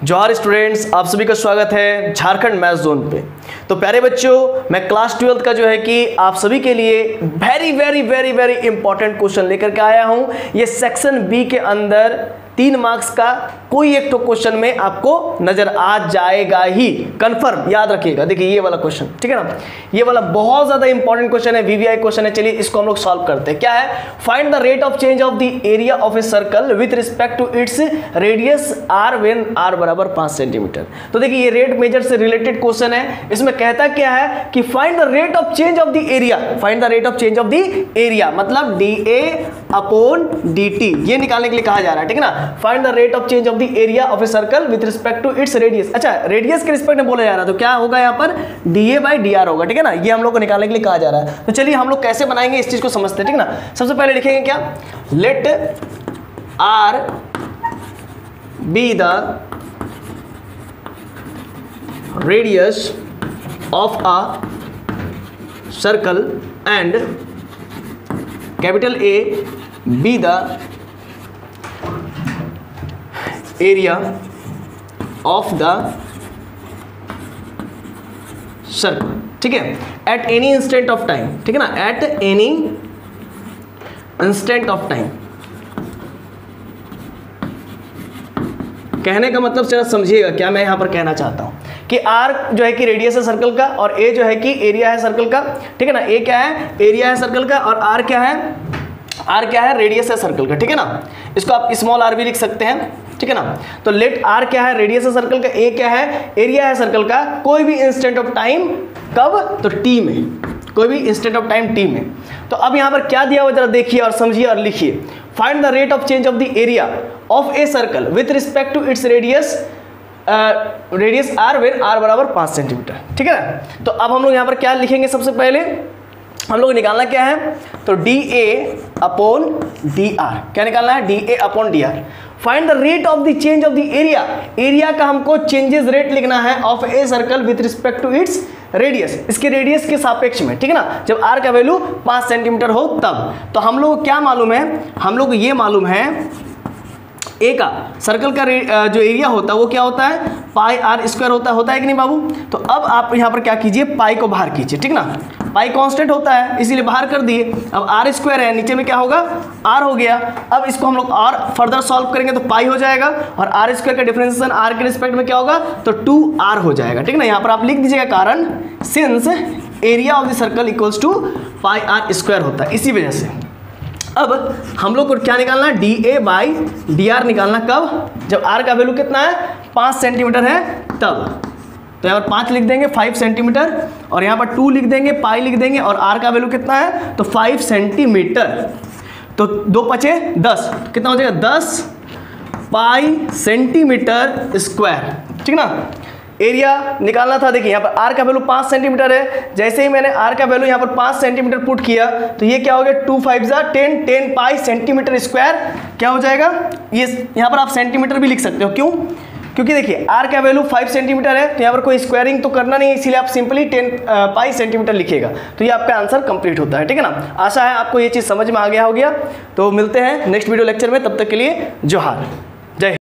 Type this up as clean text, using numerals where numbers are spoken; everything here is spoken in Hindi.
जोहार स्टूडेंट्स, आप सभी का स्वागत है झारखंड मैथ्स जोन पे। तो प्यारे बच्चों, मैं क्लास 12th का जो है कि आप सभी के लिए very very very very important question लेकर के आया हूं। ये सेक्शन बी के अंदर 3 मार्क्स का कोई एक तो क्वेश्चन में आपको नजर आ जाएगा ही, कंफर्म याद रखिएगा। देखिए ये वाला क्वेश्चन, ठीक है ना, ये वाला बहुत ज्यादा इंपॉर्टेंट क्वेश्चन है, वीवीआई क्वेश्चन है। चलिए इसको हम लोग सॉल्व करते हैं। क्या है? Find the rate of change of the area of a circle with respect to its radius r when r बराबर 5 सेंटीमीटर। तो देखिए ये रेट मेजर से रिलेटेड क्वेश्चन है। इसमें कहता क्या है कि find the rate of change of the area, find the rate of change of the area मतलब dA अपॉन dt, ये निकालने के लिए कहा जा रहा है, ठीक है ना। Find the rate of change of the area of a circle with respect to its radius. अच्छा, रेडियस के रिस्पेक्ट में बोला जा रहा है, तो क्या होगा यहाँ पर dA बाई dr होगा, ठीक है ना। ये हम लोग को निकालने के लिए कहा जा रहा है। तो चलिए हम लोग कैसे बनाएंगे इस चीज को समझते हैं, ठीक है ना। सबसे पहले लिखेंगे क्या, let r be the radius of a circle and capital A be the area of the circle, ठीक है, at any instant of time, ठीक है ना, at any instant of time। कहने का मतलब जरा समझिएगा क्या मैं यहां पर कहना चाहता हूं कि r जो है कि रेडियस है सर्कल का और a जो है कि एरिया है सर्कल का, ठीक है ना। a क्या है? एरिया है सर्कल का और r क्या है? r क्या है? रेडियस है सर्कल का, ठीक है ना। इसको आप स्मॉल r भी लिख सकते हैं, ठीक है ना। तो लेट r क्या है? रेडियस है सर्कल का, a क्या है? एरिया है सर्कल का। कोई भी इंस्टेंट ऑफ टाइम, कब? तो t में, कोई भी इंस्टेंट ऑफ टाइम t में। तो अब यहाँ पर क्या दिया हुआ जरा देखिए और समझिए और लिखिए। Find the rate of change of the area of a circle with respect to its radius r when r बराबर 5 सेंटीमीटर, ठीक है ना। तो अब हम लोग यहाँ पर क्या लिखेंगे, सबसे पहले हम लोग निकालना क्या है, तो dA अपॉन dr, क्या निकालना है? dA upon dr। Find the rate of the change of the area, area का हमको चेंजेस रेट लिखना है of a circle with respect to its radius, इसके रेडियस के सापेक्ष में, ठीक है ना। जब r का वैल्यू 5 सेंटीमीटर हो तब। तो हम लोग को क्या मालूम है? हम लोग को ये मालूम है ए का सर्कल का जो एरिया होता है वो क्या होता है? पाई आर स्क्वायर होता है कि नहीं बाबू। तो अब आप यहाँ पर क्या कीजिए, पाई को बाहर कीजिए, ठीक ना। पाई कांस्टेंट होता है इसीलिए बाहर कर दिए। अब आर स्क्वायर है, नीचे में क्या होगा? आर हो गया। अब इसको हम लोग और फर्दर सॉल्व करेंगे तो पाई हो जाएगा और आर स्क्वायर का डिफरेंशिएशन आर के रिस्पेक्ट में क्या होगा? तो 2r हो जाएगा, ठीक ना। यहाँ पर आप लिख दीजिएगा कारण, since area of the circle equals to pi r square होता है, इसी वजह से। अब हम लोग को क्या निकालना है? dA बाई dr निकालना, कब? जब r का वैल्यू कितना है? 5 सेंटीमीटर है तब। तो यहाँ पर 5 लिख देंगे, 5 सेंटीमीटर, और यहाँ पर 2 लिख देंगे, पाई लिख देंगे, और r का वैल्यू कितना है? तो 5 सेंटीमीटर। तो 2 पचे 10, कितना हो जाएगा? 10 पाई सेंटीमीटर स्क्वायर, ठीक ना। एरिया निकालना था। देखिए यहाँ पर r का वैल्यू 5 सेंटीमीटर है। जैसे ही मैंने r का वैल्यू यहाँ पर 5 सेंटीमीटर पुट किया तो ये क्या हो गया? 2 5 10 पाई सेंटीमीटर स्क्वायर क्या हो जाएगा? ये यहाँ पर आप सेंटीमीटर भी लिख सकते हो, क्यों? क्योंकि देखिए r का वैल्यू 5 सेंटीमीटर है तो यहाँ पर कोई स्क्वायरिंग तो करना नहीं है, इसीलिए आप सिंपली 10 पाई सेंटीमीटर लिखिएगा तो ये आपका आंसर कंप्लीट होता है, ठीक है ना। आशा है आपको ये चीज़ समझ में आ गया हो गया। तो मिलते हैं नेक्स्ट वीडियो लेक्चर में, तब तक के लिए जोहार।